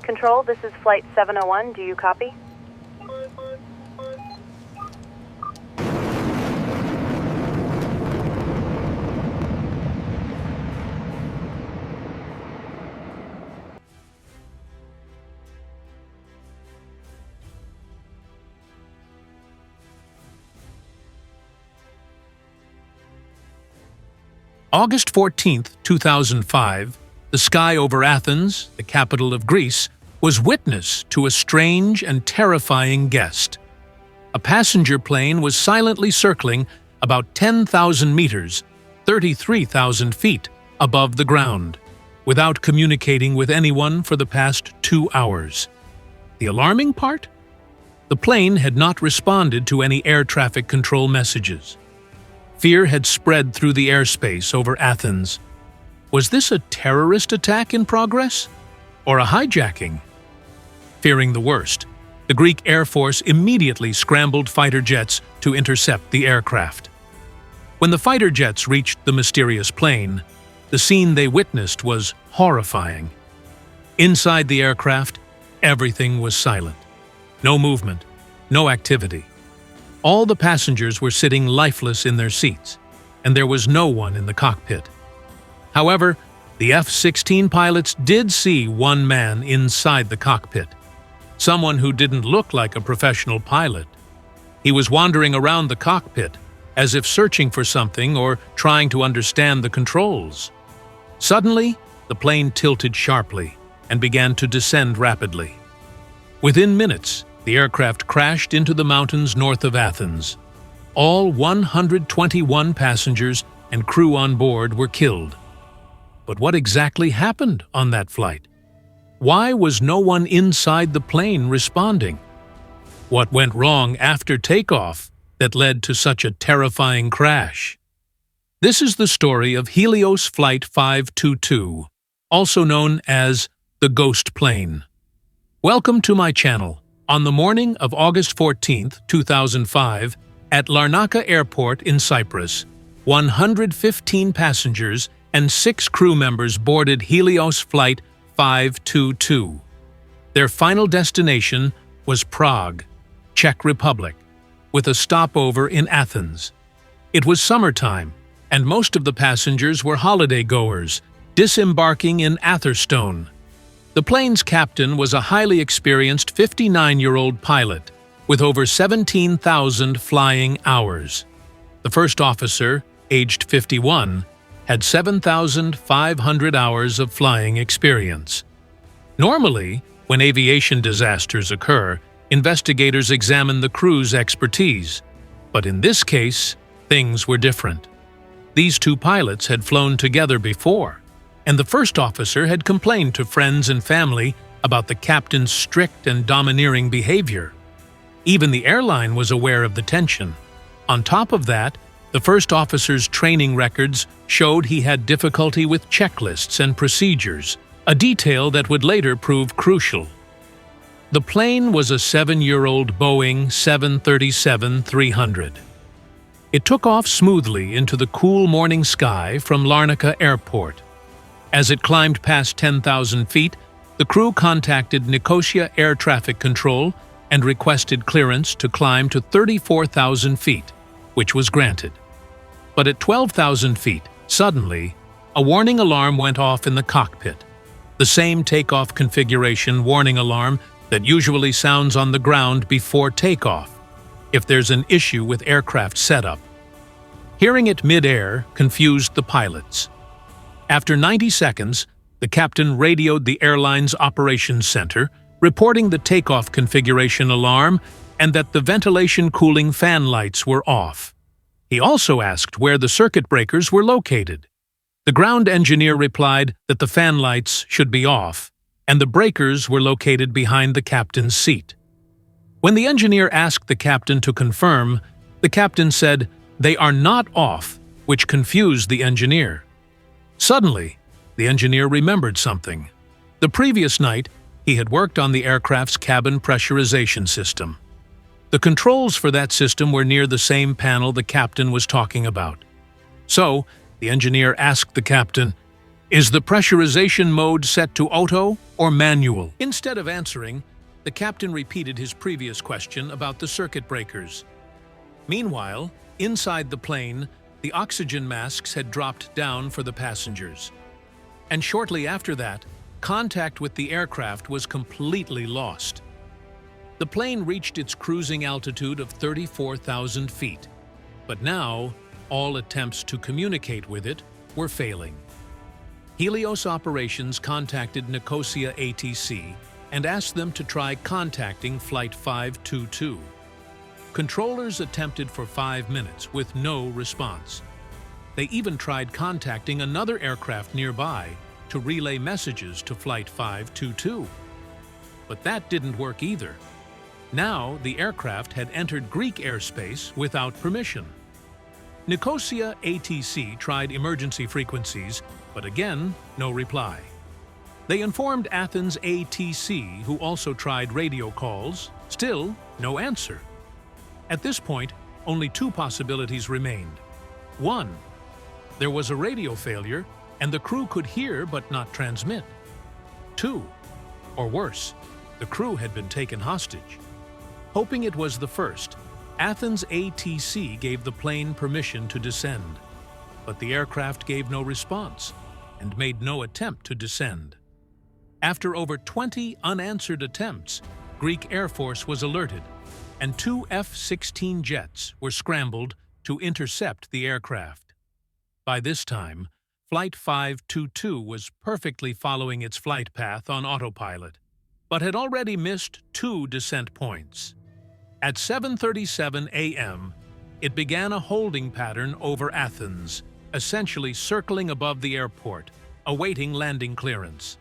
Control, this is Flight 701. Do you copy? August 14th, 2005, the sky over Athens, the capital of Greece, was witness to a strange and terrifying guest. A passenger plane was silently circling about 10,000 meters, 33,000 feet, above the ground, without communicating with anyone for the past 2 hours. The alarming part? The plane had not responded to any air traffic control messages. Fear had spread through the airspace over Athens. Was this a terrorist attack in progress? Or a hijacking? Fearing the worst, the Greek Air Force immediately scrambled fighter jets to intercept the aircraft. When the fighter jets reached the mysterious plane, the scene they witnessed was horrifying. Inside the aircraft, everything was silent. No movement, no activity. All the passengers were sitting lifeless in their seats, and there was no one in the cockpit. However, the F-16 pilots did see one man inside the cockpit, someone who didn't look like a professional pilot. He was wandering around the cockpit, as if searching for something or trying to understand the controls. Suddenly, the plane tilted sharply and began to descend rapidly. Within minutes, the aircraft crashed into the mountains north of Athens. All 121 passengers and crew on board were killed. But what exactly happened on that flight? Why was no one inside the plane responding? What went wrong after takeoff that led to such a terrifying crash? This is the story of Helios Flight 522, also known as the Ghost Plane. Welcome to my channel. On the morning of August 14, 2005, at Larnaca Airport in Cyprus, 115 passengers and 6 crew members boarded Helios Flight 522. Their final destination was Prague, Czech Republic, with a stopover in Athens. It was summertime, and most of the passengers were holiday-goers, disembarking in Atherstone. The plane's captain was a highly experienced 59-year-old pilot with over 17,000 flying hours. The first officer, aged 51, had 7,500 hours of flying experience. Normally, when aviation disasters occur, investigators examine the crew's expertise. But in this case, things were different. These two pilots had flown together before, and the first officer had complained to friends and family about the captain's strict and domineering behavior. Even the airline was aware of the tension. On top of that, the first officer's training records showed he had difficulty with checklists and procedures, a detail that would later prove crucial. The plane was a 7-year-old Boeing 737-300. It took off smoothly into the cool morning sky from Larnaca Airport. As it climbed past 10,000 feet, the crew contacted Nicosia Air Traffic Control and requested clearance to climb to 34,000 feet, which was granted. But at 12,000 feet, suddenly, a warning alarm went off in the cockpit, the same takeoff configuration warning alarm that usually sounds on the ground before takeoff, if there's an issue with aircraft setup. Hearing it mid-air confused the pilots. After 90 seconds, the captain radioed the airline's operations center, reporting the takeoff configuration alarm and that the ventilation cooling fan lights were off. He also asked where the circuit breakers were located. The ground engineer replied that the fan lights should be off, and the breakers were located behind the captain's seat. When the engineer asked the captain to confirm, the captain said, "They are not off," which confused the engineer. Suddenly, the engineer remembered something. The previous night, he had worked on the aircraft's cabin pressurization system. The controls for that system were near the same panel the captain was talking about. So, the engineer asked the captain, "Is the pressurization mode set to auto or manual? Instead of answering, the captain repeated his previous question about the circuit breakers. Meanwhile, inside the plane, the oxygen masks had dropped down for the passengers. And shortly after that, contact with the aircraft was completely lost. The plane reached its cruising altitude of 34,000 feet, but now all attempts to communicate with it were failing. Helios Operations contacted Nicosia ATC and asked them to try contacting Flight 522. Controllers attempted for 5 minutes with no response. They even tried contacting another aircraft nearby to relay messages to Flight 522. But that didn't work either. Now the aircraft had entered Greek airspace without permission. Nicosia ATC tried emergency frequencies, but again, no reply. They informed Athens ATC, who also tried radio calls. Still, no answer. At this point, only two possibilities remained. One, there was a radio failure, and the crew could hear but not transmit. Two, or worse, the crew had been taken hostage. Hoping it was the first, Athens ATC gave the plane permission to descend. But the aircraft gave no response and made no attempt to descend. After over 20 unanswered attempts, Greek Air Force was alerted, and 2 F-16 jets were scrambled to intercept the aircraft. By this time, Flight 522 was perfectly following its flight path on autopilot, but had already missed 2 descent points. At 7:37 a.m., it began a holding pattern over Athens, essentially circling above the airport, awaiting landing clearance.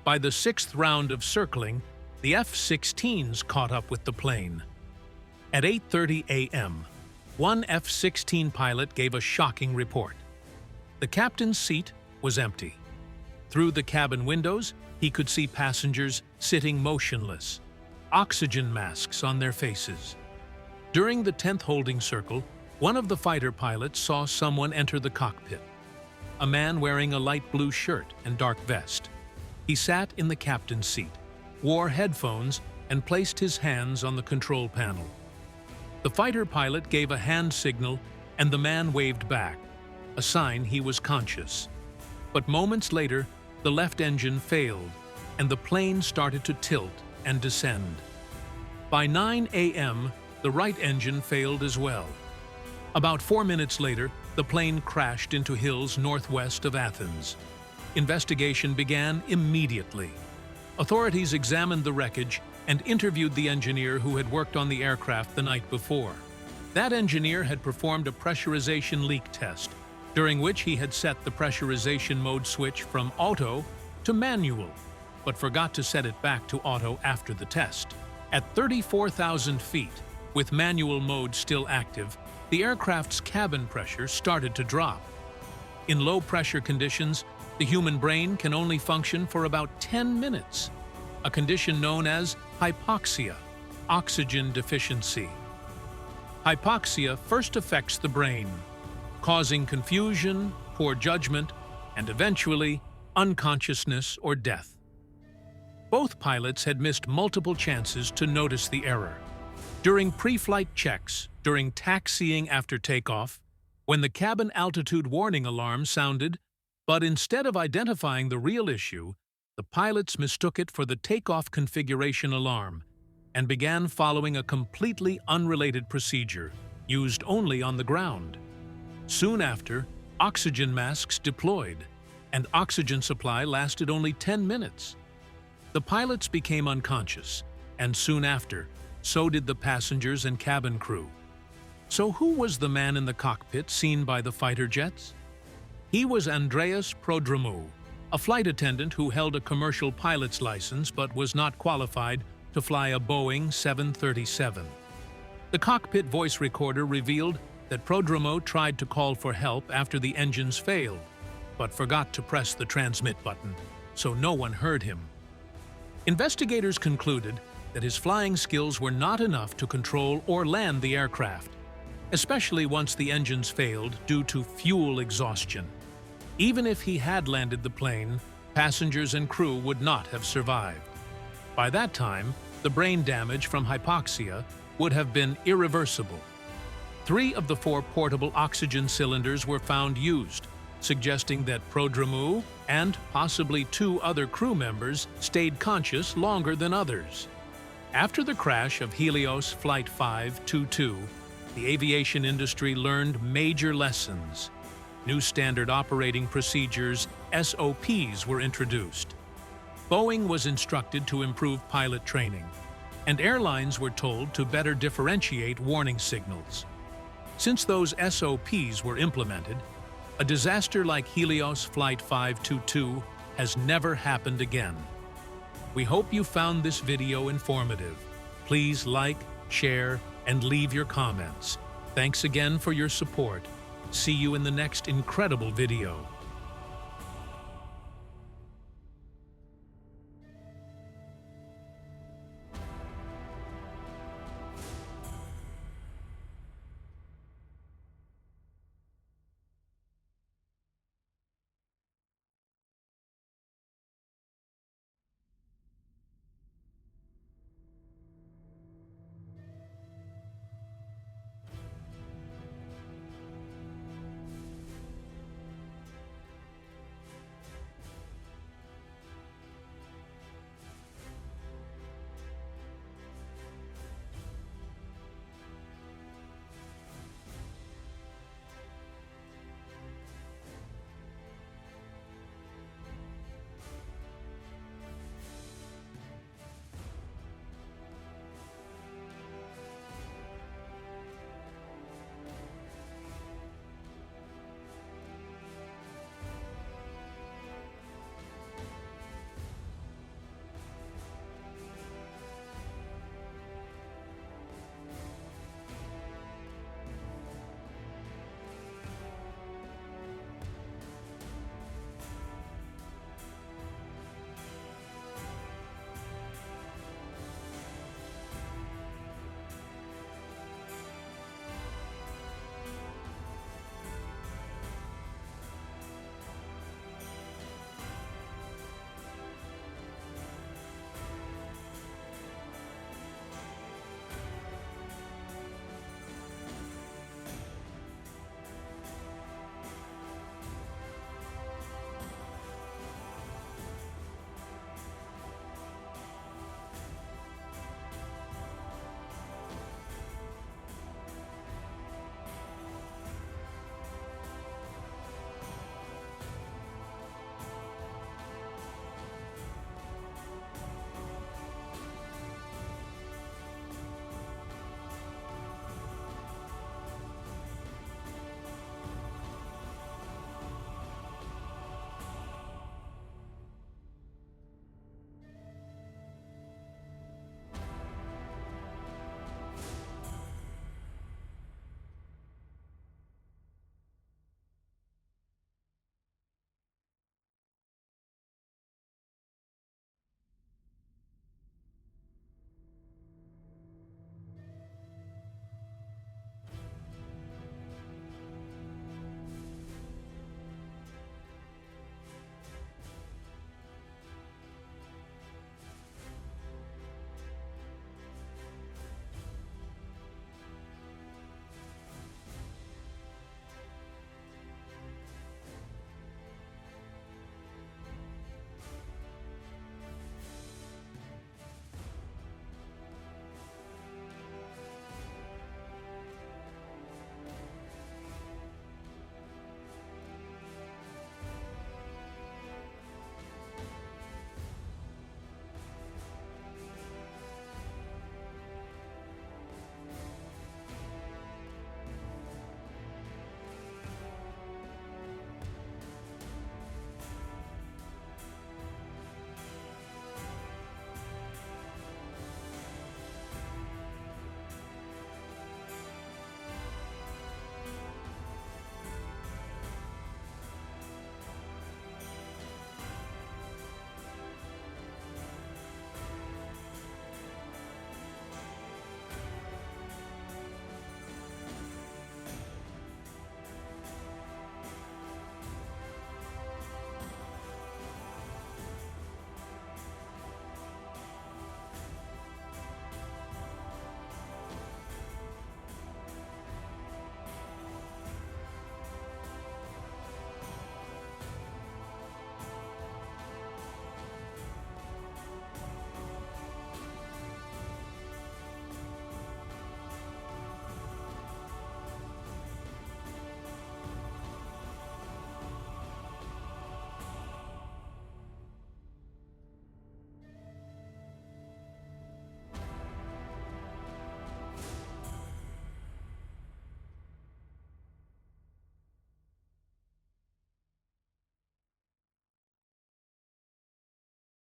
By the 6th round of circling, the F-16s caught up with the plane. At 8:30 a.m., one F-16 pilot gave a shocking report. The captain's seat was empty. Through the cabin windows, he could see passengers sitting motionless, oxygen masks on their faces. During the 10th holding circle, one of the fighter pilots saw someone enter the cockpit. A man wearing a light blue shirt and dark vest. He sat in the captain's seat, wore headphones, and placed his hands on the control panel. The fighter pilot gave a hand signal, and the man waved back, a sign he was conscious. But moments later, the left engine failed, and the plane started to tilt and descend. By 9 a.m., the right engine failed as well. About 4 minutes later, the plane crashed into hills northwest of Athens. Investigation began immediately. Authorities examined the wreckage and interviewed the engineer who had worked on the aircraft the night before. That engineer had performed a pressurization leak test, during which he had set the pressurization mode switch from auto to manual, but forgot to set it back to auto after the test. At 34,000 feet, with manual mode still active, the aircraft's cabin pressure started to drop. In low-pressure conditions, the human brain can only function for about 10 minutes, a condition known as hypoxia, oxygen deficiency. Hypoxia first affects the brain, causing confusion, poor judgment, and eventually unconsciousness or death. Both pilots had missed multiple chances to notice the error. During pre-flight checks, during taxiing after takeoff, when the cabin altitude warning alarm sounded, but instead of identifying the real issue, the pilots mistook it for the takeoff configuration alarm and began following a completely unrelated procedure used only on the ground. Soon after, oxygen masks deployed, and oxygen supply lasted only 10 minutes. The pilots became unconscious, and soon after, so did the passengers and cabin crew. So who was the man in the cockpit seen by the fighter jets? He was Andreas Prodromou, a flight attendant who held a commercial pilot's license but was not qualified to fly a Boeing 737. The cockpit voice recorder revealed that Prodromou tried to call for help after the engines failed, but forgot to press the transmit button, so no one heard him. Investigators concluded that his flying skills were not enough to control or land the aircraft, especially once the engines failed due to fuel exhaustion. Even if he had landed the plane, passengers and crew would not have survived. By that time, the brain damage from hypoxia would have been irreversible. 3 of the 4 portable oxygen cylinders were found used, suggesting that Prodromou and possibly 2 other crew members stayed conscious longer than others. After the crash of Helios Flight 522, the aviation industry learned major lessons. New standard operating procedures, SOPs, were introduced. Boeing was instructed to improve pilot training, and airlines were told to better differentiate warning signals. Since those SOPs were implemented, a disaster like Helios Flight 522 has never happened again. We hope you found this video informative. Please like, share, and leave your comments. Thanks again for your support. See you in the next incredible video.